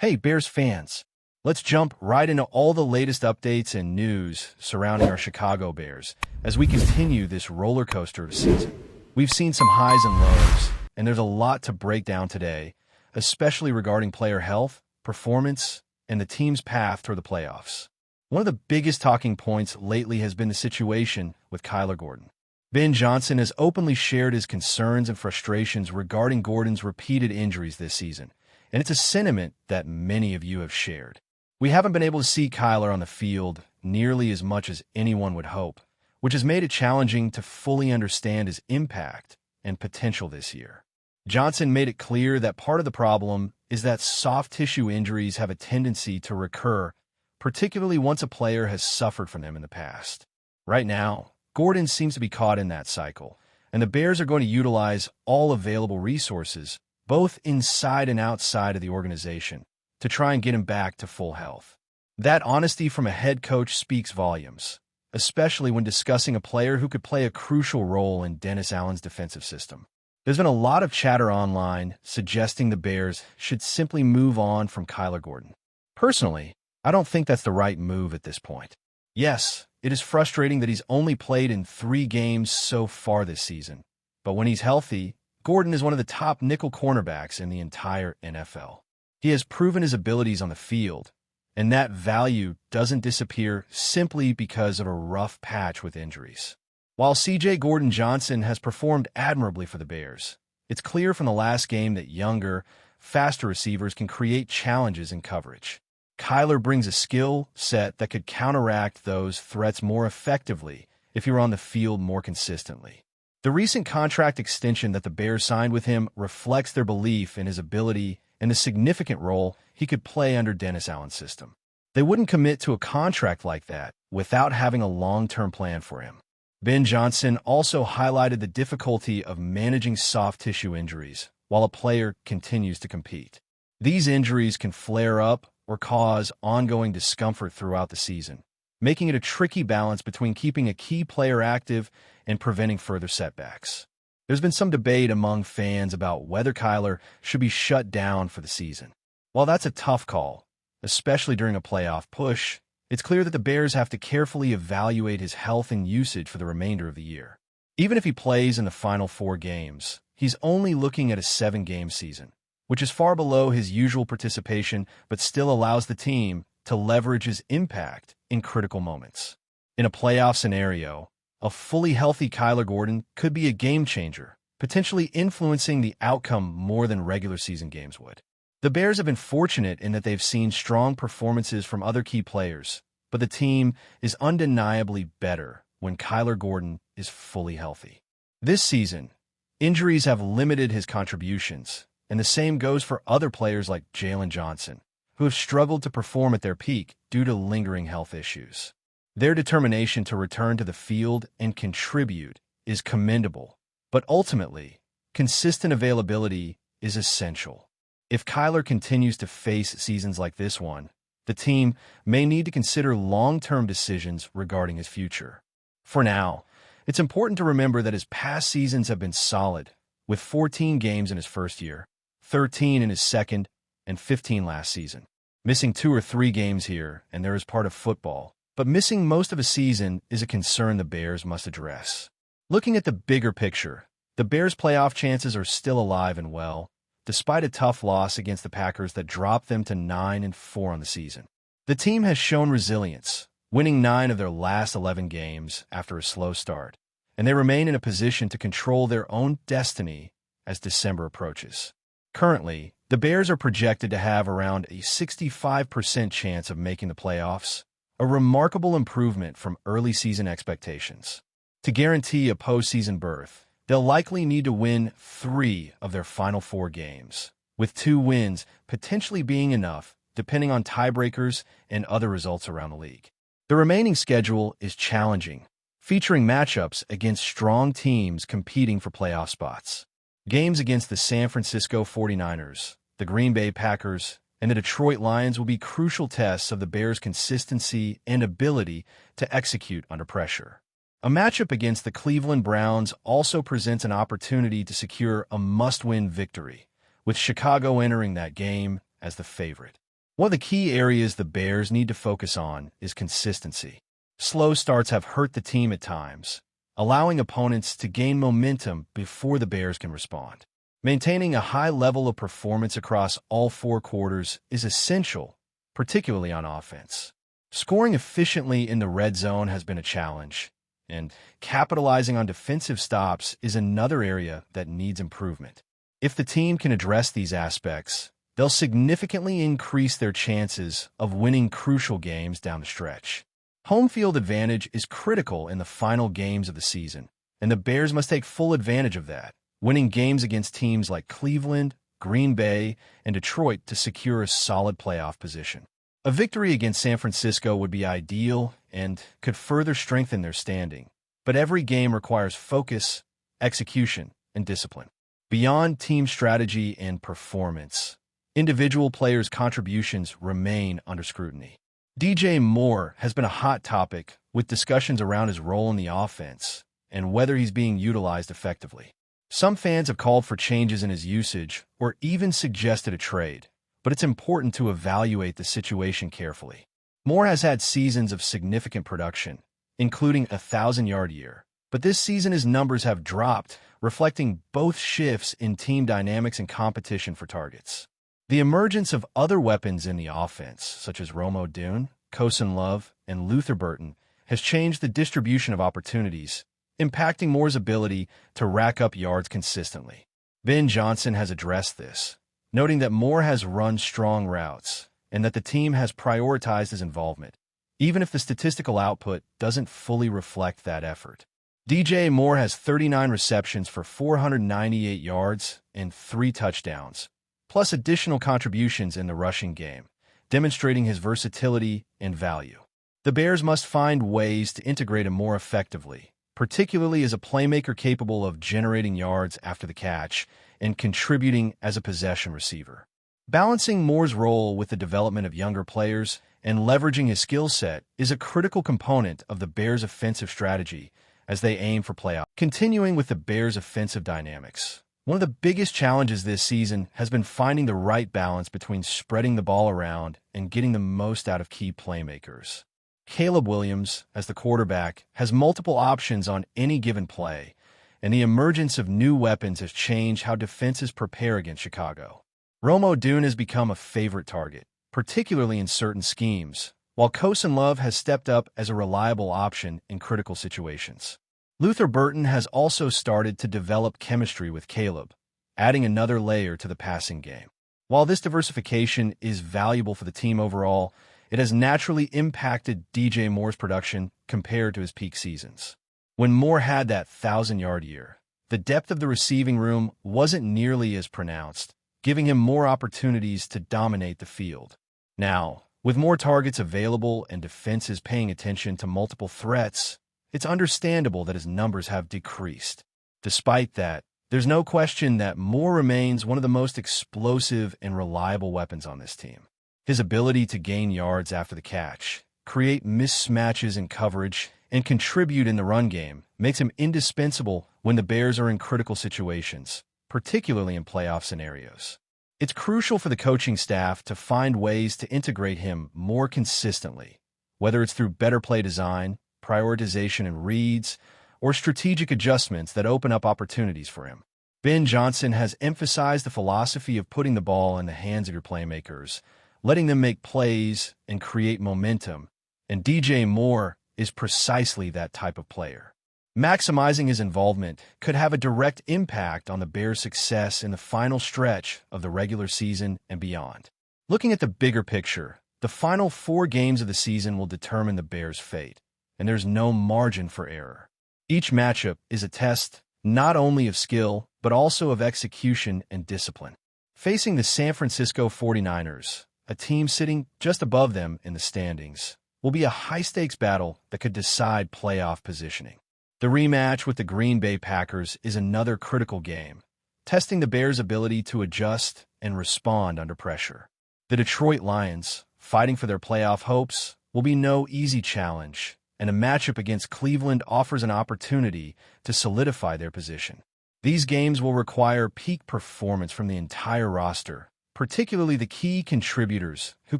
Hey, Bears fans, let's jump right into all the latest updates and news surrounding our Chicago Bears as we continue this roller coaster of a season. We've seen some highs and lows, and there's a lot to break down today, especially regarding player health, performance, and the team's path toward the playoffs. One of the biggest talking points lately has been the situation with Kyler Gordon. Ben Johnson has openly shared his concerns and frustrations regarding Gordon's repeated injuries this season, and it's a sentiment that many of you have shared. We haven't been able to see Kyler on the field nearly as much as anyone would hope, which has made it challenging to fully understand his impact and potential this year. Johnson made it clear that part of the problem is that soft tissue injuries have a tendency to recur, particularly once a player has suffered from them in the past. Right now, Gordon seems to be caught in that cycle, and the Bears are going to utilize all available resources, both inside and outside of the organization, to try and get him back to full health. That honesty from a head coach speaks volumes, especially when discussing a player who could play a crucial role in Dennis Allen's defensive system. There's been a lot of chatter online suggesting the Bears should simply move on from Kyler Gordon. Personally, I don't think that's the right move at this point. Yes, it is frustrating that he's only played in 3 games so far this season, but when he's healthy, Gordon is one of the top nickel cornerbacks in the entire NFL. He has proven his abilities on the field, and that value doesn't disappear simply because of a rough patch with injuries. While C.J. Gordon-Johnson has performed admirably for the Bears, it's clear from the last game that younger, faster receivers can create challenges in coverage. Kyler brings a skill set that could counteract those threats more effectively if he were on the field more consistently. The recent contract extension that the Bears signed with him reflects their belief in his ability and the significant role he could play under Dennis Allen's system. They wouldn't commit to a contract like that without having a long-term plan for him. Ben Johnson also highlighted the difficulty of managing soft tissue injuries while a player continues to compete. These injuries can flare up or cause ongoing discomfort throughout the season, making it a tricky balance between keeping a key player active and preventing further setbacks. There's been some debate among fans about whether Kyler should be shut down for the season. While that's a tough call, especially during a playoff push, it's clear that the Bears have to carefully evaluate his health and usage for the remainder of the year. Even if he plays in the final 4 games, he's only looking at a 7-game season, which is far below his usual participation but still allows the team to leverage his impact in critical moments. In a playoff scenario, a fully healthy Kyler Gordon could be a game-changer, potentially influencing the outcome more than regular season games would. The Bears have been fortunate in that they've seen strong performances from other key players, but the team is undeniably better when Kyler Gordon is fully healthy. This season, injuries have limited his contributions, and the same goes for other players like Jalen Johnson, who have struggled to perform at their peak due to lingering health issues. Their determination to return to the field and contribute is commendable, but ultimately, consistent availability is essential. If Kyler continues to face seasons like this one, the team may need to consider long-term decisions regarding his future. For now, it's important to remember that his past seasons have been solid, with 14 games in his first year, 13 in his second, and 15 last season. Missing 2 or 3 games here, and there is part of football, but missing most of a season is a concern the Bears must address. Looking at the bigger picture, the Bears' playoff chances are still alive and well, despite a tough loss against the Packers that dropped them to 9-4 on the season. The team has shown resilience, winning 9 of their last 11 games after a slow start, and they remain in a position to control their own destiny as December approaches. Currently, the Bears are projected to have around a 65% chance of making the playoffs, a remarkable improvement from early season expectations. To guarantee a postseason berth, they'll likely need to win 3 of their final 4 games, with 2 wins potentially being enough depending on tiebreakers and other results around the league. The remaining schedule is challenging, featuring matchups against strong teams competing for playoff spots. Games against the San Francisco 49ers, the Green Bay Packers, and the Detroit Lions will be crucial tests of the Bears' consistency and ability to execute under pressure. A matchup against the Cleveland Browns also presents an opportunity to secure a must-win victory, with Chicago entering that game as the favorite. One of the key areas the Bears need to focus on is consistency. Slow starts have hurt the team at times, allowing opponents to gain momentum before the Bears can respond. Maintaining a high level of performance across all 4 quarters is essential, particularly on offense. Scoring efficiently in the red zone has been a challenge, and capitalizing on defensive stops is another area that needs improvement. If the team can address these aspects, they'll significantly increase their chances of winning crucial games down the stretch. Home field advantage is critical in the final games of the season, and the Bears must take full advantage of that, winning games against teams like Cleveland, Green Bay, and Detroit to secure a solid playoff position. A victory against San Francisco would be ideal and could further strengthen their standing, but every game requires focus, execution, and discipline. Beyond team strategy and performance, individual players' contributions remain under scrutiny. DJ Moore has been a hot topic, with discussions around his role in the offense and whether he's being utilized effectively. Some fans have called for changes in his usage or even suggested a trade, but it's important to evaluate the situation carefully. Moore has had seasons of significant production, including a 1,000-yard year, but this season his numbers have dropped, reflecting both shifts in team dynamics and competition for targets. The emergence of other weapons in the offense, such as Rome Odunze, Kosen Love, and Luther Burton, has changed the distribution of opportunities, impacting Moore's ability to rack up yards consistently. Ben Johnson has addressed this, noting that Moore has run strong routes and that the team has prioritized his involvement, even if the statistical output doesn't fully reflect that effort. DJ Moore has 39 receptions for 498 yards and 3 touchdowns, plus additional contributions in the rushing game, demonstrating his versatility and value. The Bears must find ways to integrate him more effectively, particularly as a playmaker capable of generating yards after the catch and contributing as a possession receiver. Balancing Moore's role with the development of younger players and leveraging his skill set is a critical component of the Bears' offensive strategy as they aim for playoffs. Continuing with the Bears' offensive dynamics, one of the biggest challenges this season has been finding the right balance between spreading the ball around and getting the most out of key playmakers. Caleb Williams, as the quarterback, has multiple options on any given play, and the emergence of new weapons has changed how defenses prepare against Chicago. Rome Odunze has become a favorite target, particularly in certain schemes, while Kosen Love has stepped up as a reliable option in critical situations. Luther Burton has also started to develop chemistry with Caleb, adding another layer to the passing game. While this diversification is valuable for the team overall, it has naturally impacted DJ Moore's production compared to his peak seasons. When Moore had that 1,000-yard year, the depth of the receiving room wasn't nearly as pronounced, giving him more opportunities to dominate the field. Now, with more targets available and defenses paying attention to multiple threats, it's understandable that his numbers have decreased. Despite that, there's no question that Moore remains one of the most explosive and reliable weapons on this team. His ability to gain yards after the catch, create mismatches in coverage, and contribute in the run game makes him indispensable when the Bears are in critical situations, particularly in playoff scenarios. It's crucial for the coaching staff to find ways to integrate him more consistently, whether it's through better play design, prioritization and reads, or strategic adjustments that open up opportunities for him. Ben Johnson has emphasized the philosophy of putting the ball in the hands of your playmakers, letting them make plays and create momentum, and DJ Moore is precisely that type of player. Maximizing his involvement could have a direct impact on the Bears' success in the final stretch of the regular season and beyond. Looking at the bigger picture, the final 4 games of the season will determine the Bears' fate, and there's no margin for error. Each matchup is a test not only of skill, but also of execution and discipline. Facing the San Francisco 49ers, a team sitting just above them in the standings, will be a high-stakes battle that could decide playoff positioning. The rematch with the Green Bay Packers is another critical game, testing the Bears' ability to adjust and respond under pressure. The Detroit Lions, fighting for their playoff hopes, will be no easy challenge, and a matchup against Cleveland offers an opportunity to solidify their position. These games will require peak performance from the entire roster, particularly the key contributors who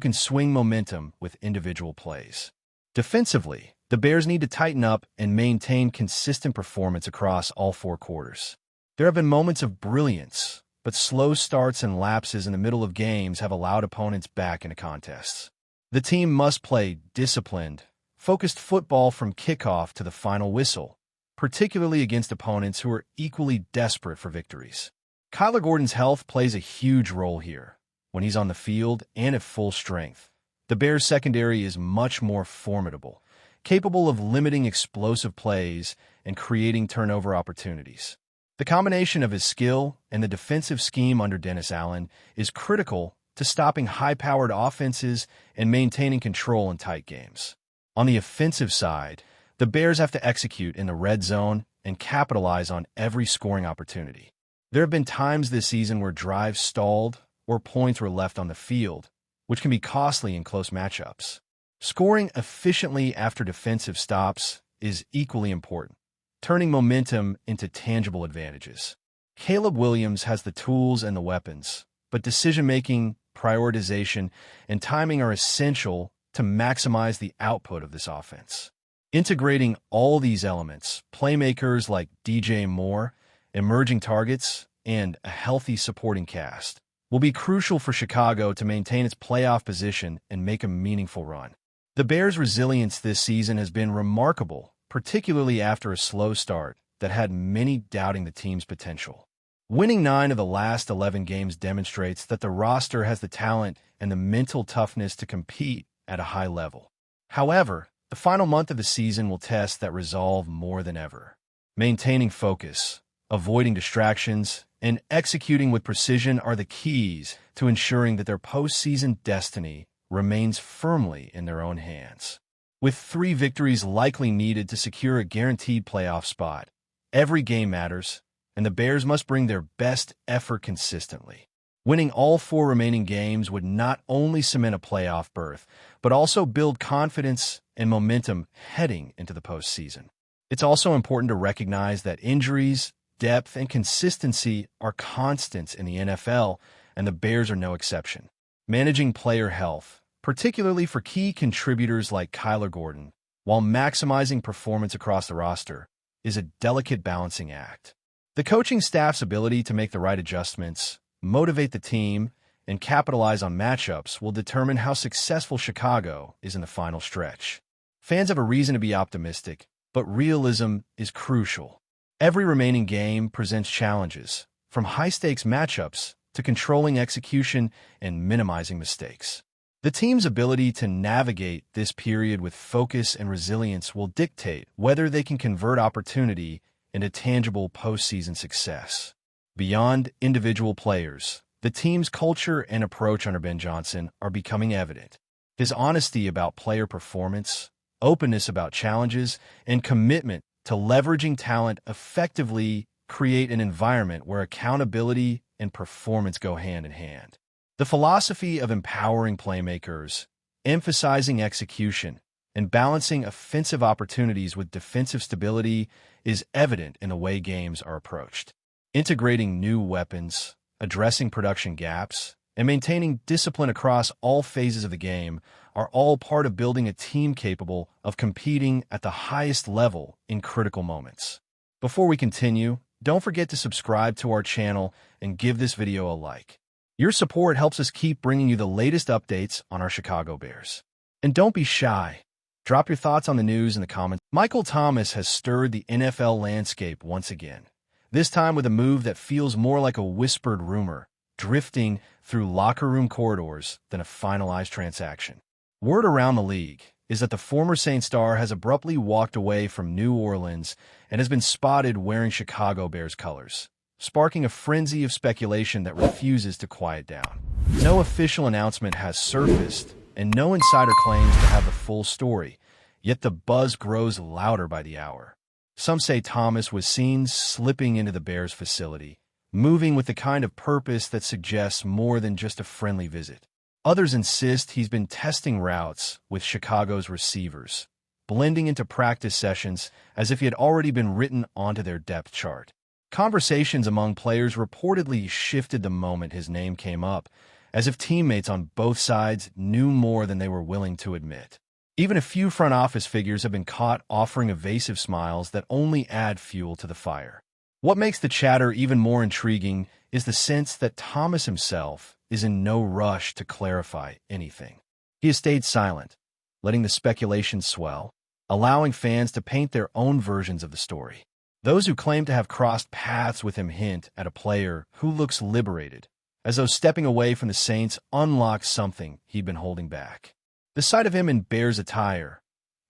can swing momentum with individual plays. Defensively, the Bears need to tighten up and maintain consistent performance across all four quarters. There have been moments of brilliance, but slow starts and lapses in the middle of games have allowed opponents back into contests. The team must play disciplined, focused football from kickoff to the final whistle, particularly against opponents who are equally desperate for victories. Kyler Gordon's health plays a huge role here. When he's on the field and at full strength, the Bears' secondary is much more formidable, capable of limiting explosive plays and creating turnover opportunities. The combination of his skill and the defensive scheme under Dennis Allen is critical to stopping high-powered offenses and maintaining control in tight games. On the offensive side, the Bears have to execute in the red zone and capitalize on every scoring opportunity. There have been times this season where drives stalled or points were left on the field, which can be costly in close matchups. Scoring efficiently after defensive stops is equally important, turning momentum into tangible advantages. Caleb Williams has the tools and the weapons, but decision-making, prioritization, and timing are essential to maximize the output of this offense. Integrating all these elements, playmakers like DJ Moore, emerging targets, and a healthy supporting cast, will be crucial for Chicago to maintain its playoff position and make a meaningful run. The Bears' resilience this season has been remarkable, particularly after a slow start that had many doubting the team's potential. Winning 9 of the last 11 games demonstrates that the roster has the talent and the mental toughness to compete at a high level. However, the final month of the season will test that resolve more than ever. Maintaining focus, avoiding distractions, and executing with precision are the keys to ensuring that their postseason destiny remains firmly in their own hands. With 3 victories likely needed to secure a guaranteed playoff spot, every game matters, and the Bears must bring their best effort consistently. Winning all 4 remaining games would not only cement a playoff berth, but also build confidence and momentum heading into the postseason. It's also important to recognize that injuries, depth, and consistency are constants in the NFL, and the Bears are no exception. Managing player health, particularly for key contributors like Kyler Gordon, while maximizing performance across the roster, is a delicate balancing act. The coaching staff's ability to make the right adjustments, motivate the team, and capitalize on matchups will determine how successful Chicago is in the final stretch. Fans have a reason to be optimistic, but realism is crucial. Every remaining game presents challenges, from high-stakes matchups to controlling execution and minimizing mistakes. The team's ability to navigate this period with focus and resilience will dictate whether they can convert opportunity into tangible postseason success. Beyond individual players, the team's culture and approach under Ben Johnson are becoming evident. His honesty about player performance, openness about challenges, and commitment to leveraging talent effectively create an environment where accountability and performance go hand in hand. The philosophy of empowering playmakers, emphasizing execution, and balancing offensive opportunities with defensive stability is evident in the way games are approached. Integrating new weapons, addressing production gaps, and maintaining discipline across all phases of the game are all part of building a team capable of competing at the highest level in critical moments. Before we continue, don't forget to subscribe to our channel and give this video a like. Your support helps us keep bringing you the latest updates on our Chicago Bears. And don't be shy. Drop your thoughts on the news in the comments. Michael Thomas has stirred the NFL landscape once again, this time with a move that feels more like a whispered rumor, drifting through locker room corridors than a finalized transaction. Word around the league is that the former Saints star has abruptly walked away from New Orleans and has been spotted wearing Chicago Bears colors, sparking a frenzy of speculation that refuses to quiet down. No official announcement has surfaced, and no insider claims to have the full story, yet the buzz grows louder by the hour. Some say Thomas was seen slipping into the Bears facility, moving with the kind of purpose that suggests more than just a friendly visit. Others insist he's been testing routes with Chicago's receivers, blending into practice sessions as if he had already been written onto their depth chart. Conversations among players reportedly shifted the moment his name came up, as if teammates on both sides knew more than they were willing to admit. Even a few front office figures have been caught offering evasive smiles that only add fuel to the fire. What makes the chatter even more intriguing is the sense that Thomas himself is in no rush to clarify anything. He has stayed silent, letting the speculation swell, allowing fans to paint their own versions of the story. Those who claim to have crossed paths with him hint at a player who looks liberated, as though stepping away from the Saints unlocks something he'd been holding back. The sight of him in Bears attire,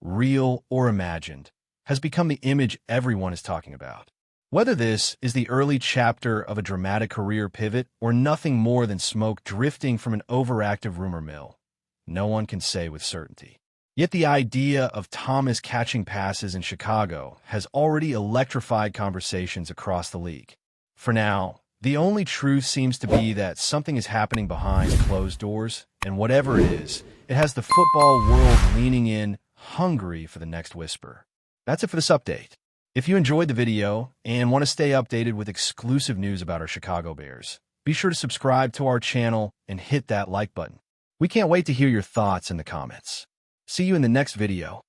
real or imagined, has become the image everyone is talking about. Whether this is the early chapter of a dramatic career pivot or nothing more than smoke drifting from an overactive rumor mill, no one can say with certainty. Yet the idea of Thomas catching passes in Chicago has already electrified conversations across the league. For now, the only truth seems to be that something is happening behind closed doors, and whatever it is, it has the football world leaning in, hungry for the next whisper. That's it for this update. If you enjoyed the video and want to stay updated with exclusive news about our Chicago Bears, be sure to subscribe to our channel and hit that like button. We can't wait to hear your thoughts in the comments. See you in the next video.